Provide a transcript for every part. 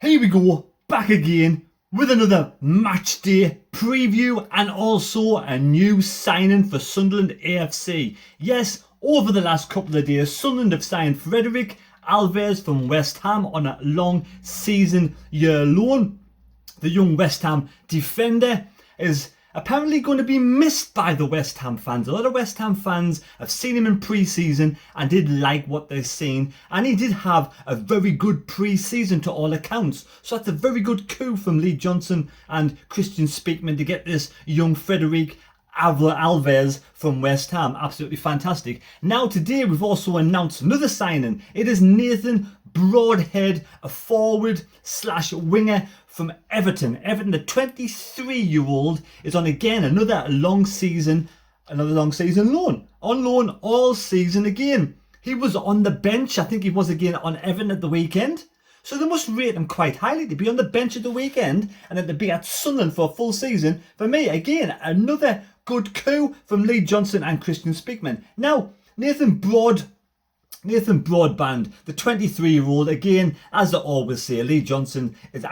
Here we go, back again with another match day preview and also a new signing for Sunderland AFC. Yes, over the last couple of days, Sunderland have signed Frederick Alvarez from West Ham on a long season year loan. The young West Ham defender is apparently going to be missed by the West Ham fans. A lot of West Ham fans have seen him in pre-season and did like what they've seen, and he did have a very good pre-season to all accounts. So that's a very good coup from Lee Johnson and Christian Speakman to get this young Frederick Alvarez from West Ham. Absolutely fantastic. Now today we've also announced another signing. It is Nathan Broadhead, a forward / winger from Everton. Everton, the 23-year-old, is on again another long season loan. On loan all season again. He was on the bench, I think he was again on Everton at the weekend. So they must rate him quite highly to be on the bench at the weekend and then to be at Sunderland for a full season. For me, again, another good coup from Lee Johnson and Christian Speakman. Now, Nathan Broadband, the 23-year-old, again, as I always say, Lee Johnson is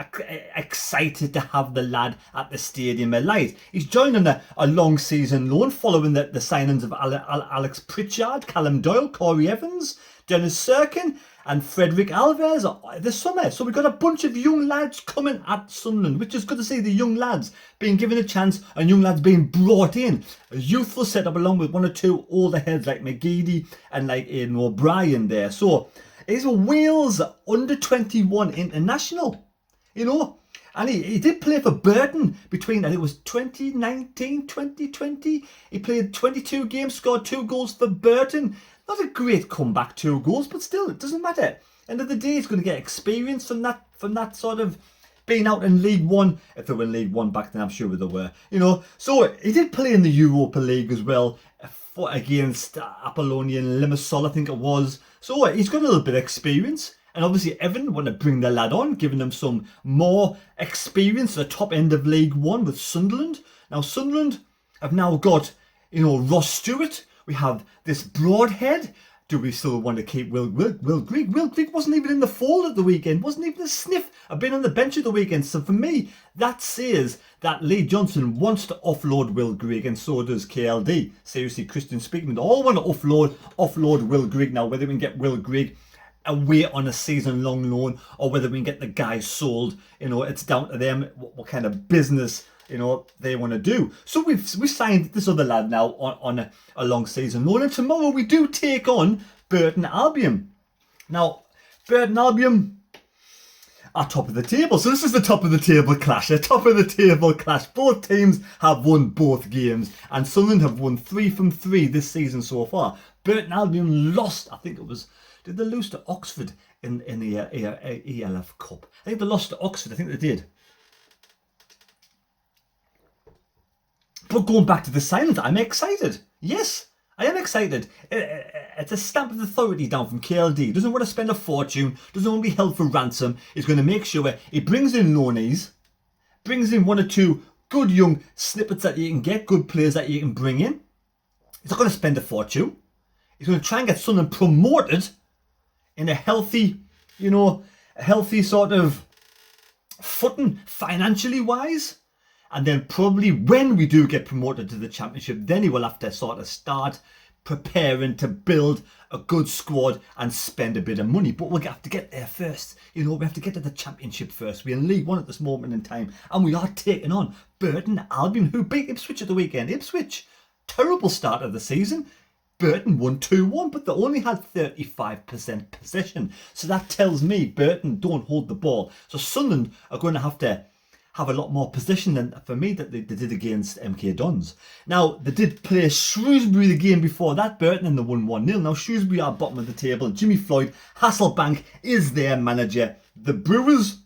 excited to have the lad at the Stadium of Light. He's joined on a long season loan following the signings of Alex Pritchard, Callum Doyle, Corey Evans, Dennis Serkin and Frederick Alvarez this summer. So we've got a bunch of young lads coming at Sunderland, which is good to see the young lads being given a chance and young lads being brought in. A youthful setup along with one or two older heads like McGeady and like Aiden O'Brien there. So he's a Wales under-21 international, you know. And he did play for Burton between, I think it was 2019, 2020. He played 22 games, scored 2 goals for Burton. Not a great comeback, 2 goals, but still, it doesn't matter. End of the day, he's going to get experience from that sort of being out in League One. If they were in League One back then, I'm sure they were. You know, so he did play in the Europa League as well, against Apollonia and Limassol, I think it was. So he's got a little bit of experience. And obviously Everton want to bring the lad on, giving him some more experience at the top end of League One with Sunderland. Now Sunderland have now got, you know, Ross Stewart. We have this Broadhead. Do we still want to keep Will Grigg? Will Grigg wasn't even in the fold at the weekend. Wasn't even a sniff. I've been on the bench at the weekend. So for me, that says that Lee Johnson wants to offload Will Grigg, and so does KLD. Seriously, Christian Speakman. They all want to offload Will Grigg now. Whether we can get Will Grigg away on a season-long loan or whether we can get the guy sold, you know, it's down to them what kind of business, you know, they want to do. So we signed this other lad now on a long season loan, and tomorrow we do take on Burton Albion. Now, Burton Albion are top of the table. So this is the top of the table clash. A top of the table clash. Both teams have won both games, and Sunderland have won 3 from 3 this season so far. Burton Albion lost, I think it was, did they lose to Oxford in the ELF Cup? I think they lost to Oxford. I think they did. But going back to the signings, I'm excited. Yes, I am excited. It's a stamp of authority down from KLD. Doesn't want to spend a fortune. Doesn't want to be held for ransom. He's going to make sure he brings in loanees, brings in 1 or 2 good young snippets that you can get, good players that you can bring in. He's not going to spend a fortune. He's going to try and get Sunderland promoted in a healthy, you know, a healthy sort of footing financially wise. And then probably when we do get promoted to the Championship, then he will have to sort of start preparing to build a good squad and spend a bit of money. But we'll have to get there first. You know, we have to get to the Championship first. We're in League One at this moment in time. And we are taking on Burton Albion, who beat Ipswich at the weekend. Ipswich, terrible start of the season. Burton won 2-1, but they only had 35% possession. So that tells me Burton don't hold the ball. So Sunderland are going to have a lot more possession than, for me, that they did against MK Dons. Now, they did play Shrewsbury the game before that, Burton, and they won 1-0. Now, Shrewsbury are bottom of the table. Jimmy Floyd Hasselbank is their manager. The Brewers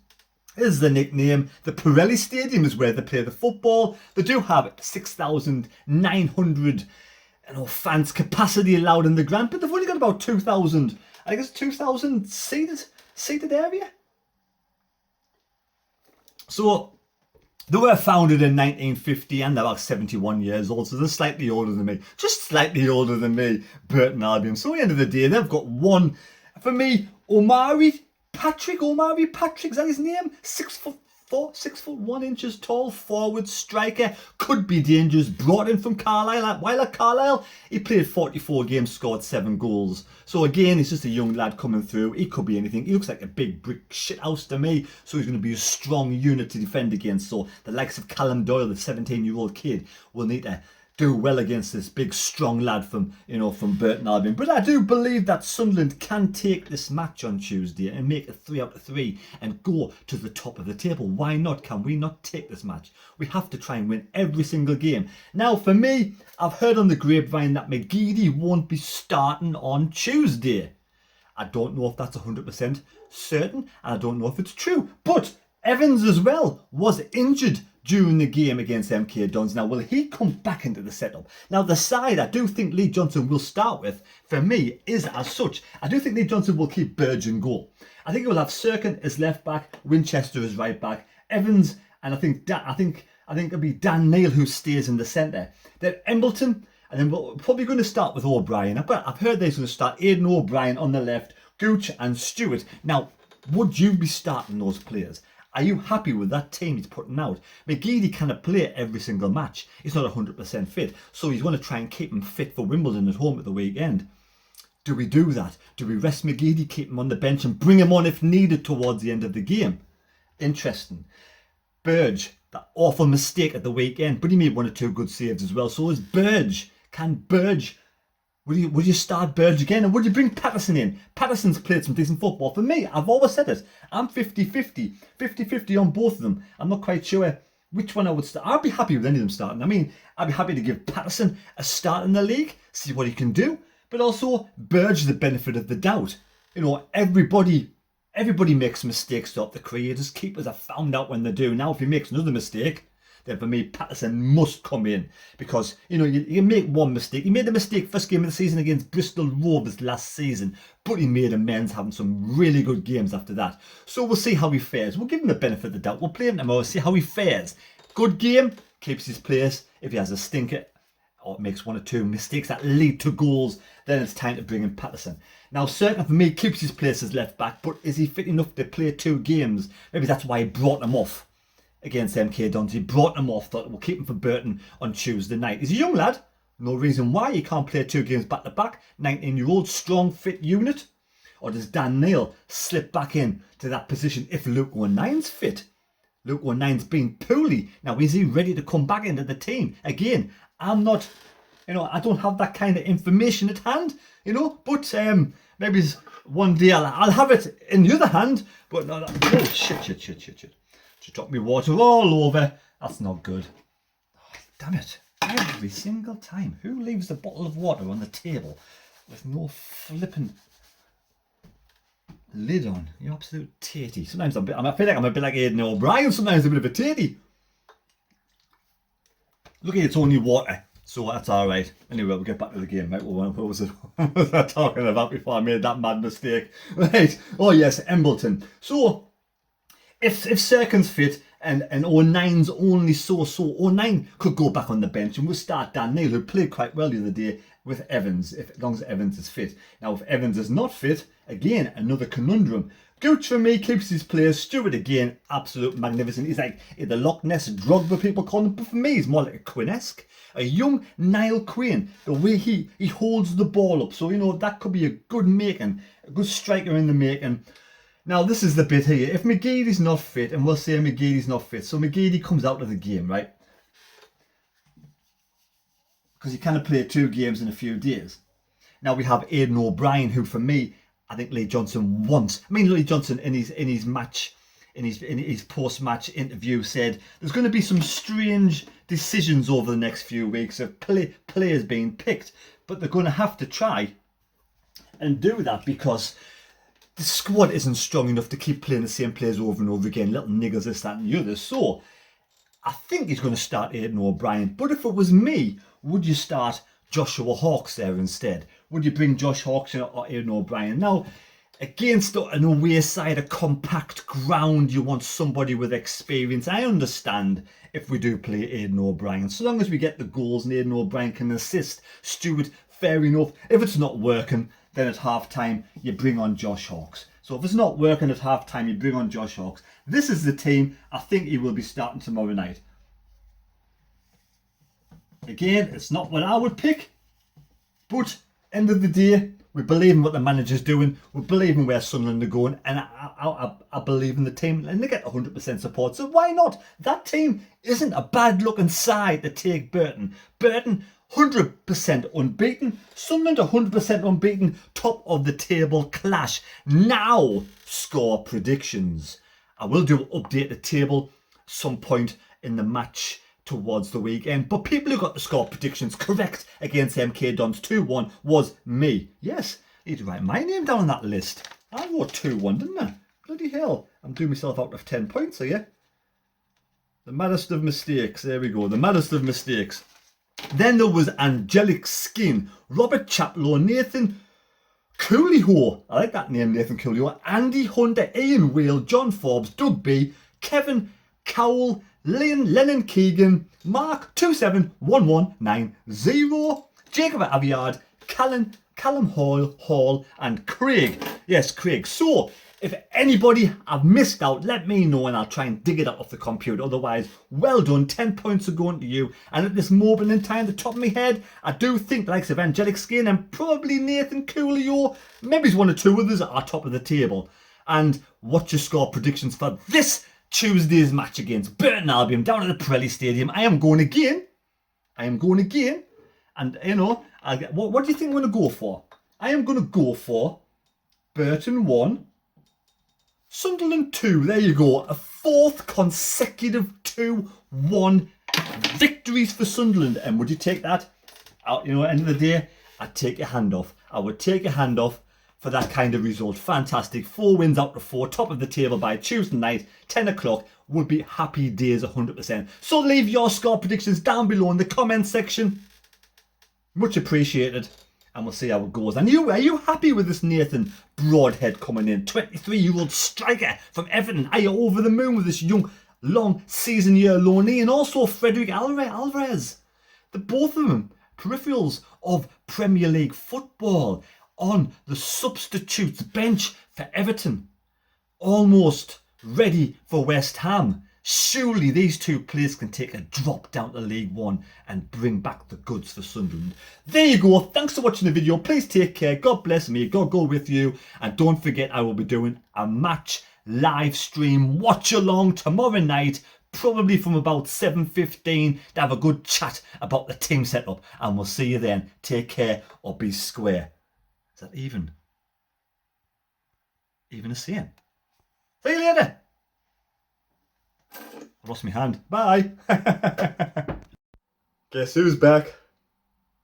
is the nickname. The Pirelli Stadium is where they play the football. They do have 6,900 fans capacity allowed in the ground, but they've only got about 2,000, I guess 2,000 seated area. So they were founded in 1950 and they're about 71 years old, so they're slightly older than me, just slightly older than me, Burton Albion. So at the end of the day, they've got one, for me, Omari Patrick Omari Patrick, is that his name? 6'4", 6'1" tall, forward striker, could be dangerous. Brought in from Carlisle. While at Carlisle, he played 44 games, scored 7 goals. So again, he's just a young lad coming through. He could be anything. He looks like a big brick shithouse to me. So he's going to be a strong unit to defend against. So the likes of Callum Doyle, the 17-year-old kid, will need to do well against this big strong lad from Burton Albion. But I do believe that Sunderland can take this match on Tuesday and make it 3 out of 3 and go to the top of the table. Why not? Can we not take this match? We have to try and win every single game. Now for me, I've heard on the grapevine that McGeady won't be starting on Tuesday. I don't know if that's 100% certain, and I don't know if it's true. But Evans as well was injured during the game against MK Dons. Now, will he come back into the setup? Now, the side I do think Lee Johnson will start with, for me, is as such. I do think Lee Johnson will keep Burge in goal. I think he will have Serkin as left back, Winchester as right back, Evans, and I think it'll be Dan Neil who stays in the centre. Then Embleton, and then we're probably going to start with O'Brien. I've heard they're going to start Aiden O'Brien on the left, Gooch and Stewart. Now, would you be starting those players? Are you happy with that team he's putting out? McGeady cannot play every single match. He's not 100% fit. So he's going to try and keep him fit for Wimbledon at home at the weekend. Do we do that? Do we rest McGeady, keep him on the bench and bring him on if needed towards the end of the game? Interesting. Burge, that awful mistake at the weekend, but he made 1 or 2 good saves as well. So is Burge. Can Burge... Would you start Burge again? And would you bring Patterson in? Patterson's played some decent football. For me, I've always said it. I'm 50-50. 50-50 on both of them. I'm not quite sure which one I would start. I'd be happy with any of them starting. I mean, I'd be happy to give Patterson a start in the league, see what he can do. But also, Burge the benefit of the doubt. You know, everybody makes mistakes throughout the creators. Keepers have found out when they do. Now, if he makes another mistake, then for me, Patterson must come in because, you know, you make one mistake. He made the mistake first game of the season against Bristol Rovers last season, but he made amends, having some really good games after that. So we'll see how he fares. We'll give him the benefit of the doubt. We'll play him tomorrow, see how he fares. Good game, keeps his place. If he has a stinker or makes 1 or 2 mistakes that lead to goals, then it's time to bring in Patterson. Now, Serkin, for me, keeps his place as left back, but is he fit enough to play 2 games? Maybe that's why he brought him off against MK Dons. He brought him off, thought we'll keep him for Burton on Tuesday night. He's a young lad, no reason why he can't play 2 games back to back. 19-year-old, strong, fit unit. Or does Dan Neil slip back in to that position if Luke O'Nine's fit? Luke O'Nine's been poorly. Now, is he ready to come back into the team? Again, I'm not, you know, I don't have that kind of information at hand, you know, but maybe one day I'll have it in the other hand, but no, oh, shit. Just dropped me water all over. That's not good. Oh, damn it. Every single time. Who leaves the bottle of water on the table with no flipping lid on? You absolute tatey. Sometimes I feel like I'm a bit like Aiden O'Brien. Sometimes a bit of a tatey. Look at it's only water. So that's alright. Anyway, we'll get back to the game. Right, what was it? What was I talking about before I made that mad mistake? Right. Oh yes, Embleton. So if Serkin's fit and O'Nine's only so O'Nine could go back on the bench and we'll start Dan Neil, who played quite well the other day, with Evans, as long as Evans is fit. Now, if Evans is not fit, again, another conundrum. Gooch for me keeps his players. Stewart again, absolute magnificent. He's like the Loch Ness Drogba people call him, but for me, he's more like a Quinn-esque. A young Niall Quinn, the way he holds the ball up. So, you know, that could be a good making, a good striker in the making. Now, this is the bit here. If McGeady's not fit, and we'll say McGeady's not fit, so McGeady comes out of the game, right? Because he kind of played 2 games in a few days. Now we have Aiden O'Brien, who for me, I think Lee Johnson wants. I mean, Lee Johnson in his post-match interview said there's going to be some strange decisions over the next few weeks of players being picked, but they're going to have to try and do that because the squad isn't strong enough to keep playing the same players over and over again. Little niggers, this, that and the other. So, I think he's going to start Aiden O'Brien. But if it was me, would you start Joshua Hawkes there instead? Would you bring Josh Hawkes or Aiden O'Brien? Now, against an away side, a compact ground, you want somebody with experience. I understand if we do play Aiden O'Brien. So long as we get the goals and Aiden O'Brien can assist Stewart, fair enough. If it's not working, then at half time, you bring on Josh Hawkes. So if it's not working at half time, you bring on Josh Hawkes. This is the team I think he will be starting tomorrow night. Again, it's not what I would pick, but end of the day, we believe in what the manager's doing. We believe in where Sunderland are going, and I believe in the team, and they get 100% support. So why not? That team isn't a bad-looking side to take Burton. Burton, 100% unbeaten. Sunderland, 100% unbeaten. Top of the table clash. Now, score predictions. I will do update the table some point in the match towards the weekend, but people who got the score predictions correct against MK Dons 2-1 was me. Yes, I need to write my name down on that list. I wrote 2-1, didn't I? Bloody hell, I'm doing myself out of 10 points here. The maddest of mistakes. There we go, the maddest of mistakes. Then there was Angelic Skin, Robert Chaplow, Nathan Cooleyho, I like that name, Nathan Cooleyho, Andy Hunter, Ian Whale, John Forbes, Doug B, Kevin Cowell, Lennon Keegan, Mark 271190, Jacob Aviard, Callum Hall, and Craig. Yes, Craig. So, if anybody I've missed out, let me know and I'll try and dig it up off the computer. Otherwise, well done. 10 points are going to you. And at this moment in time, the top of my head, I do think the likes of Angelic Skin and probably Nathan Cooleyho, maybe one or two others are top of the table. And what's your score predictions for this Tuesday's match against Burton Albion down at the Pirelli Stadium? I am going again. And, you know, what do you think I'm going to go for? I am going to go for Burton 1, Sunderland 2. There you go. A fourth consecutive 2-1 victories for Sunderland. And would you take that? You know, at the end of the day, I'd take your hand off. I would take your hand off for that kind of result. Fantastic. 4 wins out of 4. Top of the table by Tuesday night, 10 o'clock. Would be happy days 100%. So leave your score predictions down below in the comment section. Much appreciated. And we'll see how it goes. And are you happy with this Nathan Broadhead coming in? 23-year-old striker from Everton. Are you over the moon with this young, long season year loanee? And also Frederick Alvarez. The both of them peripherals of Premier League football on the substitutes bench for Everton. Almost ready for West Ham. Surely these two players can take a drop down to League One and bring back the goods for Sunderland. There you go. Thanks for watching the video. Please take care. God bless me. God go with you. And don't forget, I will be doing a match live stream watch along tomorrow night, probably from about 7:15, to have a good chat about the team setup. And we'll see you then. Take care or be square. Is that even? Even a saying? See you later. I lost my hand. Bye. Guess who's back?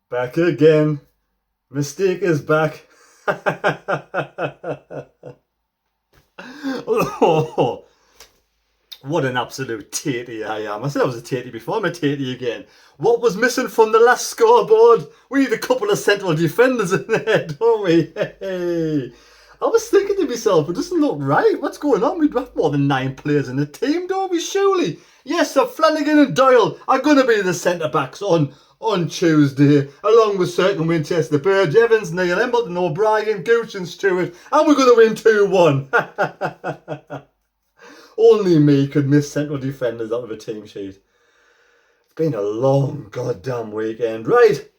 Back again. Mistake is back. Oh, what an absolute tatey I am. I said I was a tatey before. I'm a tatey again. What was missing from the last scoreboard? We need a couple of central defenders in there, don't we? Hey. I was thinking to myself, it doesn't look right. What's going on? We'd have more than 9 players in the team, don't we? Surely. Yes, so Flanagan and Doyle are going to be the centre-backs on Tuesday, along with certain Winchester, Burge, Evans, Neil, Embleton, O'Brien, Gooch and Stewart. And we're going to win 2-1. Only me could miss central defenders out of a team sheet. It's been a long goddamn weekend, right?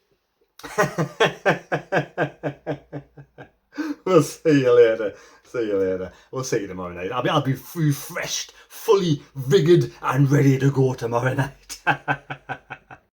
We'll see you later. We'll see you tomorrow night. I'll be refreshed, fully vigored and ready to go tomorrow night.